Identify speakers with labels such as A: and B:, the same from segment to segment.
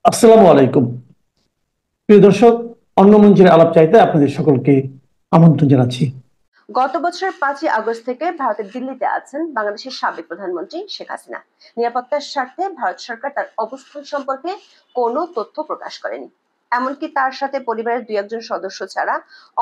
A: আসসালামু আলাইকুম। প্রিয় দর্শক, অন্য মঞ্চের আলাপ চাইতে আপনাদের সকলকে আমন্ত্রণ জানাচ্ছি।
B: গত বছরের 5ই আগস্ট থেকে ভারতের দিল্লিতে আছেন বাংলাদেশের সাবেক প্রধানমন্ত্রী শেখ হাসিনা। নিরাপত্তার স্বার্থে ভারত সরকার তার অবস্থান সম্পর্কে কোনো তথ্য প্রকাশ করেনি। এমনকি তার সাথে পরিবারের দুই একজন সদস্য ছাড়া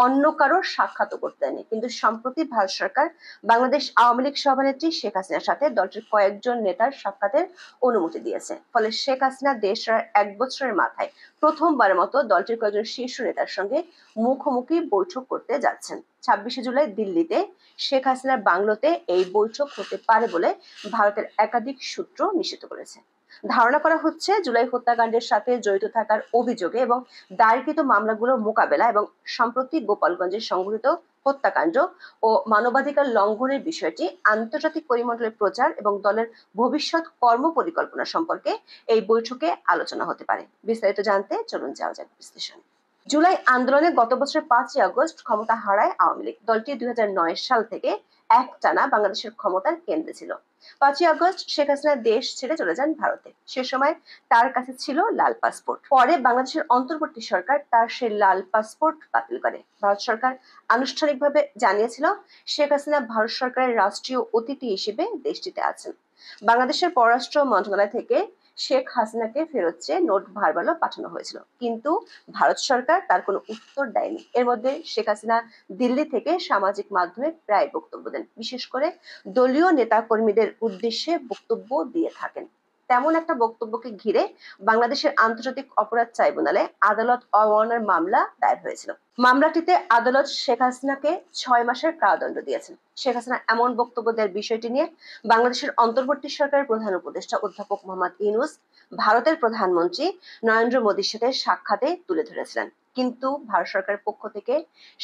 B: অন্য কারোর সাক্ষাৎও করতে দেয়নি। কিন্তু সম্প্রতি ভারত সরকার বাংলাদেশ আওয়ামী লীগ সভানেত্রী শেখ হাসিনার সাথে দলটির কয়েকজন নেতার সাক্ষাতের অনুমতি দিয়েছে। ফলে শেখ হাসিনা দেশ ছাড়ার 1 বছরের মাথায় প্রথমবারের মতো দলটির কয়েকজন শীর্ষ নেতার সঙ্গে মুখোমুখি বৈঠক করতে যাচ্ছেন। 26শে জুলাই দিল্লিতে শেখ হাসিনার বাংলোতে এই বৈঠক হতে পারে বলে ভারতের একাধিক সূত্র নিশ্চিত করেছে। ধারণা করা হচ্ছে, জুলাই হত্যাকাণ্ডের সাথে জড়িত থাকার অভিযোগে এবং দায়েরকৃত মামলাগুলোর মোকাবেলা এবং সম্প্রতি গোপালগঞ্জে সংঘটিত হত্যাকাণ্ড ও মানবাধিকার লঙ্ঘনের বিষয়টি আন্তর্জাতিক পরিমণ্ডলে প্রচার এবং দলের ভবিষ্যৎ কর্মপরিকল্পনা সম্পর্কে এই বৈঠকে আলোচনা হতে পারে। বিস্তারিত জানতে চলুন যাওয়া যাক বিশ্লেষণে। জুলাই আন্দোলনে গত বছরের 5ই আগস্ট ক্ষমতা হারায় আওয়ামী লীগ। দলটি 2009 সাল থেকে একটানা বাংলাদেশের ক্ষমতার কেন্দ্রে ছিল। 5ই আগস্ট শেখ হাসিনা দেশ ছেড়ে চলে যান ভারতে। সে সময় তার কাছে ছিল লাল পাসপোর্ট। পরে বাংলাদেশের অন্তর্বর্তী সরকার তার সেই লাল পাসপোর্ট বাতিল করে। ভারত সরকার আনুষ্ঠানিকভাবে জানিয়েছিল শেখ হাসিনা ভারত সরকারের রাষ্ট্রীয় অতিথি হিসেবে দেশটিতে আছেন। বাংলাদেশের পররাষ্ট্র মন্ত্রণালয় থেকে শেখ হাসিনাকে ফেরত চেয়ে নোট ভারবালো পাঠানো হয়েছিল, কিন্তু ভারত সরকার তার কোনো উত্তর দেয়নি। এর মধ্যে শেখ হাসিনা দিল্লি থেকে সামাজিক মাধ্যমে প্রায় বক্তব্য দেন, বিশেষ করে দলীয় নেতা কর্মীদের উদ্দেশ্যে বক্তব্য দিয়ে থাকেন। তেমন একটা বক্তব্যকে ঘিরে বাংলাদেশের আন্তর্জাতিক অপরাধ ট্রাইব্যুনালে আদালত অবমাননার মামলা দায়ের হয়েছিল। মামলাটিতে আদালত শেখ হাসিনাকে 6 মাসের কারাদণ্ড দিয়েছেন। শেখ হাসিনা এমন বক্তব্য দেওয়ার বিষয়টি নিয়ে বাংলাদেশের অন্তর্বর্তী সরকারের প্রধান উপদেষ্টা অধ্যাপক মোহাম্মদ ইউনূস ভারতের প্রধানমন্ত্রী নরেন্দ্র মোদীর সাথে সাক্ষাতে তুলে ধরেছিলেন। কিন্তু ভারত সরকারের পক্ষ থেকে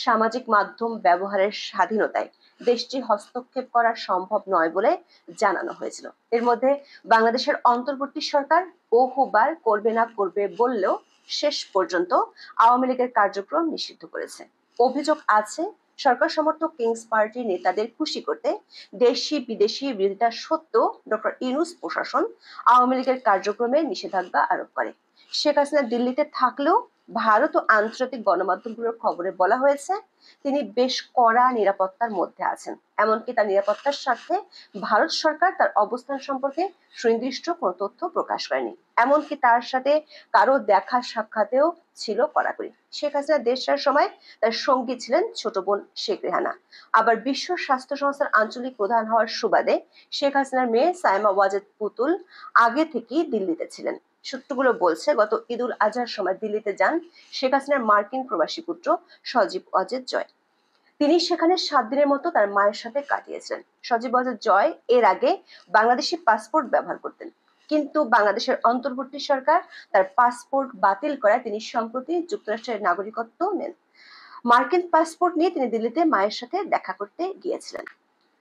B: সামাজিক মাধ্যম ব্যবহারের স্বাধীনতায় দেশটি হস্তক্ষেপ করা সম্ভব নয় বলে জানানো হয়েছিল। এর মধ্যে বাংলাদেশের অন্তর্বর্তী সরকার বহুবার করবে না করবে বললেও শেষ পর্যন্ত আওয়ামী লীগের কার্যক্রম নিষিদ্ধ করেছে। অভিযোগ আছে, সরকার সমর্থক কিংস পার্টির নেতাদের খুশি করতে দেশি বিদেশি বিরোধিতা সত্ত্বেও ডক্টর ইউনূস প্রশাসন আওয়ামী লীগের কার্যক্রমে নিষেধাজ্ঞা আরোপ করে। শেখ হাসিনা দিল্লিতে থাকলেও ভারত ও আন্তর্জাতিক গণমাধ্যমগুলোর খবরে বলা হয়েছে তিনি বেশ কড়া নিরাপত্তার মধ্যে আছেন। এমনকি তার নিরাপত্তার স্বার্থে ভারত সরকার তার অবস্থান সম্পর্কে সুনির্দিষ্ট কোনো তথ্য প্রকাশ করেনি। এমনকি তার সাথে কারো দেখা সাক্ষাতেও ছিল কড়াকড়ি। শেখ হাসিনা দেশ ছাড়ার সময় তার সঙ্গী ছিলেন ছোট বোন শেখ রেহানা। আবার বিশ্ব স্বাস্থ্য সংস্থার আঞ্চলিক প্রধান হওয়ার সুবাদে শেখ হাসিনার মেয়ে সাইমা ওয়াজেদ পুতুল আগে থেকেই দিল্লিতে ছিলেন। সূত্রগুলো বলছে, গত ঈদ উল আজহার সময় দিল্লিতে যান শেখ হাসিনার মার্কিন প্রবাসী পুত্র সজীব ওয়াজেদ জয়। তিনি সেখানে 7 দিনের মতো তার মায়ের সাথে কাটিয়েছেন। সজীব ওয়াজেদ জয় এর আগে বাংলাদেশি পাসপোর্ট ব্যবহার করতেন, কিন্তু বাংলাদেশের অন্তর্বর্তী সরকার তার পাসপোর্ট বাতিল করায় তিনি সম্প্রতি যুক্তরাষ্ট্রের নাগরিকত্ব নেন। মার্কিন পাসপোর্ট নিয়ে তিনি দিল্লিতে মায়ের সাথে দেখা করতে গিয়েছিলেন।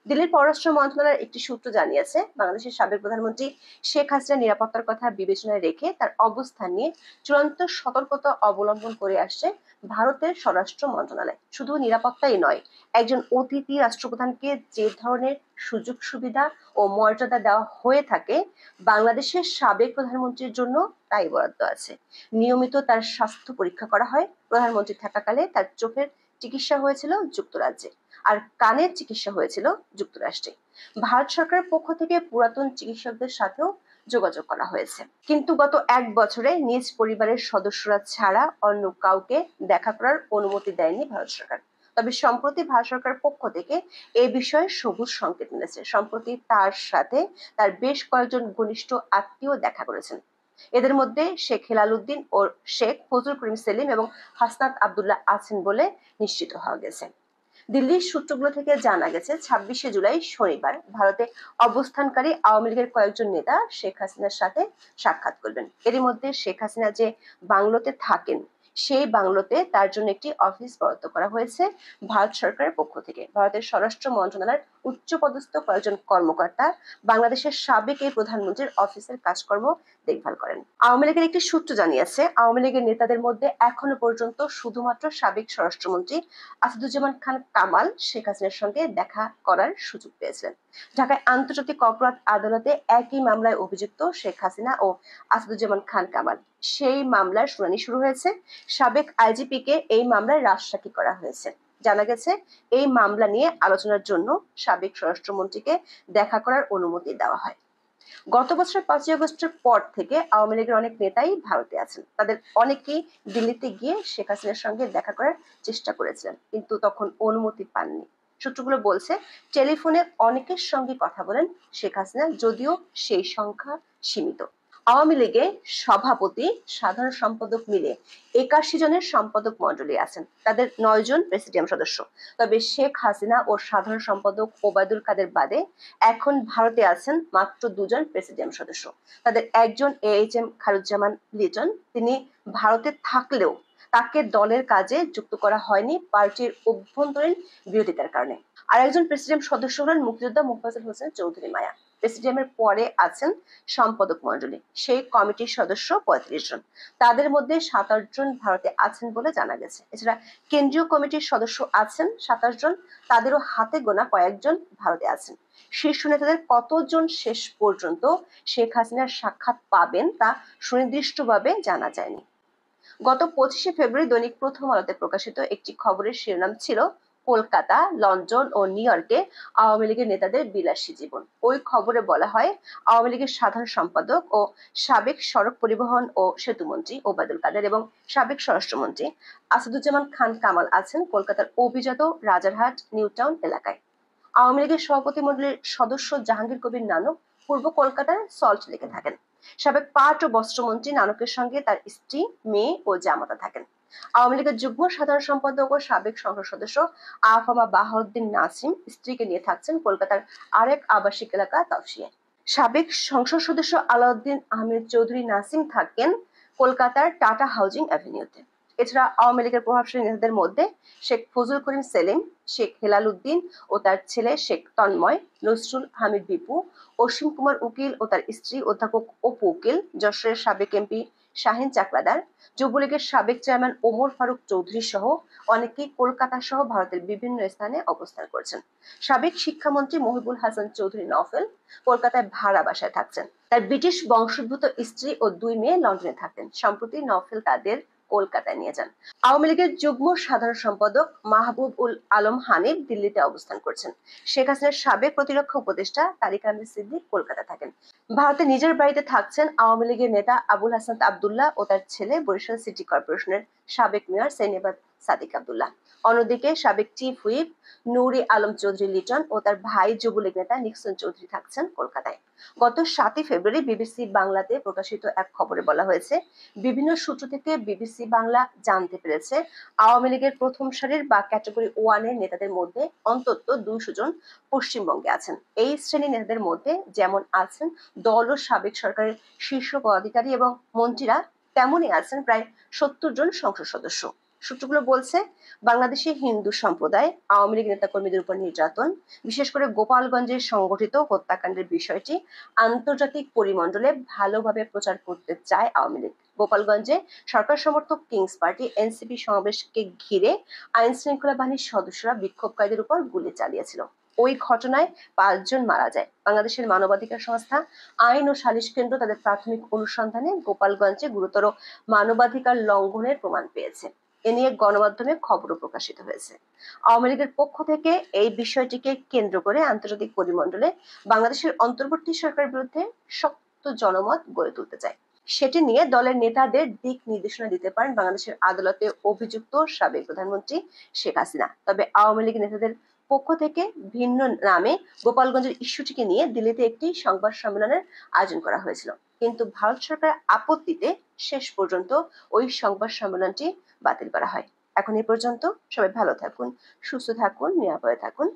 B: দিল্লির পররাষ্ট্র মন্ত্রণালয়ের একটি সূত্র জানিয়েছে, বাংলাদেশের সাবেক প্রধানমন্ত্রী শেখ হাসিনার নিরাপত্তার কথা বিবেচনায় রেখে তার অবস্থান নিয়ে চূড়ান্ত সতর্কতা অবলম্বন করে আসছে ভারতের স্বরাষ্ট্র মন্ত্রণালয়। শুধু নিরাপত্তাই নয়, একজন অতিথি রাষ্ট্রপ্রধানকে যে ধরনের সুযোগ সুবিধা ও মর্যাদা দেওয়া হয়ে থাকে বাংলাদেশের সাবেক প্রধানমন্ত্রীর জন্য তাই বরাদ্দ আছে। নিয়মিত তার স্বাস্থ্য পরীক্ষা করা হয়। প্রধানমন্ত্রী থাকাকালে তার চোখের চিকিৎসা হয়েছিল যুক্তরাজ্যে, আর কানের চিকিৎসা হয়েছিল যুক্তরাষ্ট্রে। ভারত সরকারের পক্ষ থেকে পুরাতন চিকিৎসকদের সাথেও যোগাযোগ করা হয়েছে, কিন্তু গত 1 বছরে নিজ পরিবারের সদস্যরা ছাড়া অন্য কাউকে দেখা করার অনুমতি দেয়নি ভারত সরকার। তবে সম্প্রতি ভারত সরকারের পক্ষ থেকে এ বিষয়ে সবুজ সংকেত মিলেছে। সম্প্রতি তার সাথে তার বেশ কয়েকজন ঘনিষ্ঠ আত্মীয় দেখা করেছেন। এদের মধ্যে শেখ হেলাল উদ্দিন ও শেখ ফজলুল করিম সেলিম এবং হাসনাত আবদুল্লাহ আছেন বলে নিশ্চিত হওয়া গেছে। দিল্লির সূত্রগুলো থেকে জানা গেছে, 26শে জুলাই শনিবার ভারতে অবস্থানকারী আওয়ামী লীগের কয়েকজন নেতা শেখ হাসিনার সাথে সাক্ষাৎ করবেন। এরই মধ্যে শেখ হাসিনা যে বাংলোতে থাকেন সেই বাংলোতে তার জন্য একটি অফিস বরাদ্দ করা হয়েছে ভারত সরকারের পক্ষ থেকে। ভারতের স্বরাষ্ট্র মন্ত্রণালয়ের উচ্চপদস্থ কয়েকজন কর্মকর্তা বাংলাদেশের সাবেক এই প্রধানমন্ত্রীর অফিসের কাজকর্ম দেখভাল করেন। আওয়ামী লীগের একটি সূত্র জানিয়েছে, আওয়ামী লীগের নেতাদের মধ্যে এখনো পর্যন্ত শুধুমাত্র সাবেক স্বরাষ্ট্রমন্ত্রী আসাদুজ্জামান খান কামাল শেখ হাসিনার সঙ্গে দেখা করার সুযোগ পেয়েছিলেন। ঢাকায় আন্তর্জাতিক অপরাধ আদালতে একই মামলায় অভিযুক্ত শেখ হাসিনা ও আসাদুজ্জামান খান কামাল। সেই মামলার শুনানি শুরু হয়েছে। সাবেক আইজিপি কে এই মামলায় রাজসাক্ষী করা হয়েছে। জানা গেছে, এই মামলা নিয়ে আলোচনার জন্য সাবেক স্বরাষ্ট্রমন্ত্রীকে দেখা করার অনুমতি দেওয়া হয়। গত বছরের 5ই আগস্টের পর থেকে আওয়ামী লীগের অনেক নেতাই ভারতে আছেন। তাদের অনেকেই দিল্লিতে গিয়ে শেখ হাসিনার সঙ্গে দেখা করার চেষ্টা করেছিলেন, কিন্তু তখন অনুমতি পাননি। সূত্রগুলো বলছে, টেলিফোনে অনেকের সঙ্গে কথা বলেন শেখ হাসিনা, যদিও সেই সংখ্যা সীমিত। আওয়ামী লীগে সভাপতি, সাধারণ সম্পাদক মিলে 81 জনের সম্পাদক মণ্ডলী আছেন। তাদের 9 জন প্রেসিডিয়াম সদস্য। তবে শেখ হাসিনা ও সাধারণ সম্পাদক ওবায়দুল কাদের বাদে এখন ভারতে আছেন মাত্র 2 জন প্রেসিডিয়াম সদস্য। তাদের একজন AHM খায়রুজ্জামান লিটন, তিনি ভারতে থাকলেও তাকে দলের কাজে যুক্ত করা হয়নি পার্টির অভ্যন্তরীণ বিরোধিতার কারণে। আর একজন প্রেসিডিয়াম সদস্য হলেন মুক্তিযোদ্ধা মোফাজ্জল হোসেন চৌধুরী মায়া। প্রেসিডিয়ামের পরে আছেন সম্পাদক মণ্ডলী। সেই কমিটির সদস্য 35 জন। তাদের মধ্যে 27 জন ভারতে আছেন বলে জানা গেছে। এছাড়া কেন্দ্রীয় কমিটির সদস্য আছেন 27 জন। তাদেরও হাতে গোনা কয়েকজন ভারতে আছেন। শীর্ষ নেতাদের কতজন শেষ পর্যন্ত শেখ হাসিনার সাক্ষাৎ পাবেন তা সুনির্দিষ্টভাবে জানা যায়নি। গত 25শে ফেব্রুয়ারি দৈনিক প্রথম আলোতে প্রকাশিত একটি খবরের শিরোনাম ছিল, কলকাতা, লন্ডন ও নিউ ইয়র্কে আওয়ামী লীগের নেতাদের বিলাসী জীবন। ওই খবরে বলা হয়, আওয়ামী লীগের সাধারণ সম্পাদক ও সাবেক সড়ক পরিবহন ও সেতুমন্ত্রী ওবায়দুল কাদের এবং সাবেক স্বরাষ্ট্রমন্ত্রী আসাদুজ্জামান খান কামাল আছেন কলকাতার অভিজাত রাজারহাট নিউ টাউন এলাকায়। আওয়ামী লীগের সভাপতি মণ্ডলীর সদস্য জাহাঙ্গীর কবির নানক পূর্ব কলকাতার সল্ট লেকে থাকেন। সাবেক পাট ও বস্ত্রমন্ত্রী নানকের সঙ্গে তার স্ত্রী, মেয়ে ও জামাতা থাকেন। আওয়ামী লীগের যুগ্ম সাধারণ সম্পাদক ও সাবেক সংসদ সদস্য আফামা বাহাউদ্দিন নাসিম স্ত্রীকে নিয়ে থাকছেন কলকাতার আরেক আবাসিক এলাকা তফসিয়ায়। সাবেক সংসদ সদস্য আলাউদ্দিন আহমেদ চৌধুরী নাসিম থাকেন কলকাতার টাটা হাউজিং অ্যাভিনিউতে। এছাড়া আওয়ামী লীগের প্রভাবশালী নেতাদের মধ্যে শেখ ফজলুল করিম সেলিম, শেখ হেলাল উদ্দিন ও তার ছেলে শেখ তন্ময়, নজরুল হামিদ বিপু, অসীম কুমার উকিল ও তার স্ত্রী অধ্যাপক অপু উকিল, যশোরের সাবেক এমপি শাহিন চাকলাদার, যুবলীগের সাবেক চেয়ারম্যান ওমর ফারুক চৌধুরী সহ অনেকেই কলকাতা সহ ভারতের বিভিন্ন স্থানে অবস্থান করছেন। সাবেক শিক্ষামন্ত্রী মহিবুল হাসান চৌধুরী নফেল কলকাতায় ভাড়া বাসায় থাকছেন। তার ব্রিটিশ বংশোদ্ভূত স্ত্রী ও 2 মেয়ে লন্ডনে থাকতেন। সম্প্রতি নফেল তাদের কলকাতায় নিয়ে যান। আওয়ামী লীগের যুগ্ম সাধারণ সম্পাদক মাহবুব উল আলম হানিফ দিল্লিতে অবস্থান করছেন। শেখ হাসিনার সাবেক প্রতিরক্ষা উপদেষ্টা তারিক আহমেদ সিদ্দিক কলকাতা থাকেন। ভারতে নিজের বাড়িতে থাকছেন আওয়ামী লীগের নেতা আবুল হাসান আব্দুল্লাহ ও তার ছেলে বরিশাল সিটি কর্পোরেশনের সাবেক মেয়র সেনিবাদ সাদিক আব্দুল্লাহ। অন্যদিকে সাবেক চিফ হুইপ নূরি আলম চৌধুরী লিটন ও তার ভাই যুবলীগ নেতা নিক্সন চৌধুরী থাকছেন কলকাতায়। গত 7ই ফেব্রুয়ারি বিবিসি বাংলাতে প্রকাশিত এক খবরে বলা হয়েছে, বিভিন্ন সূত্র থেকে বিবিসি বাংলা জানতে পেরেছে, আওয়ামী লীগের প্রথম সারির বা ক্যাটাগরি 1 এর নেতাদের মধ্যে অন্তত 200 জন পশ্চিমবঙ্গে আছেন। এই শ্রেণীর নেতাদের মধ্যে যেমন আছেন দল ও সাবেক সরকারের শীর্ষ পদাধিকারী এবং মন্ত্রীরা, তেমনই আছেন প্রায় 70 জন সংসদ সদস্য। সূত্রগুলো বলছে, বাংলাদেশে হিন্দু সম্প্রদায় আওয়ামী লীগ নেতাকর্মীদের উপর নির্যাতন, বিশেষ করে গোপালগঞ্জের সংগঠিত হত্যাকাণ্ডের বিষয়টি আন্তর্জাতিক পরিমণ্ডলে ভালোভাবে প্রচার করতে চায় আওয়ামী লীগ। গোপালগঞ্জে সরকার সমর্থক কিংস পার্টি এনসিপি সমাবেশকে ঘিরে আইন শৃঙ্খলা বাহিনীর সদস্যরা বিক্ষোভকারীদের উপর গুলি চালিয়েছিল। ওই ঘটনায় 5 জন মারা যায়। বাংলাদেশের মানবাধিকার সংস্থা আইন ও সালিশ কেন্দ্র তাদের প্রাথমিক অনুসন্ধানে গোপালগঞ্জে গুরুতর মানবাধিকার লঙ্ঘনের প্রমাণ পেয়েছে। এ নিয়ে গণমাধ্যমে খবরও প্রকাশিত হয়েছে। আওয়ামী লীগের পক্ষ থেকে এই বিষয়টিকে কেন্দ্র করে আন্তর্জাতিক পরিমণ্ডলে বাংলাদেশের অন্তর্বর্তী সরকারের বিরুদ্ধে শক্ত জনমত গড়ে তুলতে চায়। সেটি নিয়ে দলের নেতাদের দিক নির্দেশনা দিতে পারেন বাংলাদেশের আদালতে অভিযুক্ত সাবেক প্রধানমন্ত্রী শেখ হাসিনা। তবে আওয়ামী লীগ নেতাদের পক্ষ থেকে ভিন্ন নামে গোপালগঞ্জের ইস্যুটিকে নিয়ে দিল্লিতে একটি সংবাদ সম্মেলনের আয়োজন করা হয়েছিল, কিন্তু ভারত সরকারের আপত্তিতে শেষ পর্যন্ত ওই সংবাদ সম্মেলনটি বাতিল করা হয়। এখন এই পর্যন্ত। সবাই ভালো থাকুন, সুস্থ থাকুন, নিরাপদে থাকুন।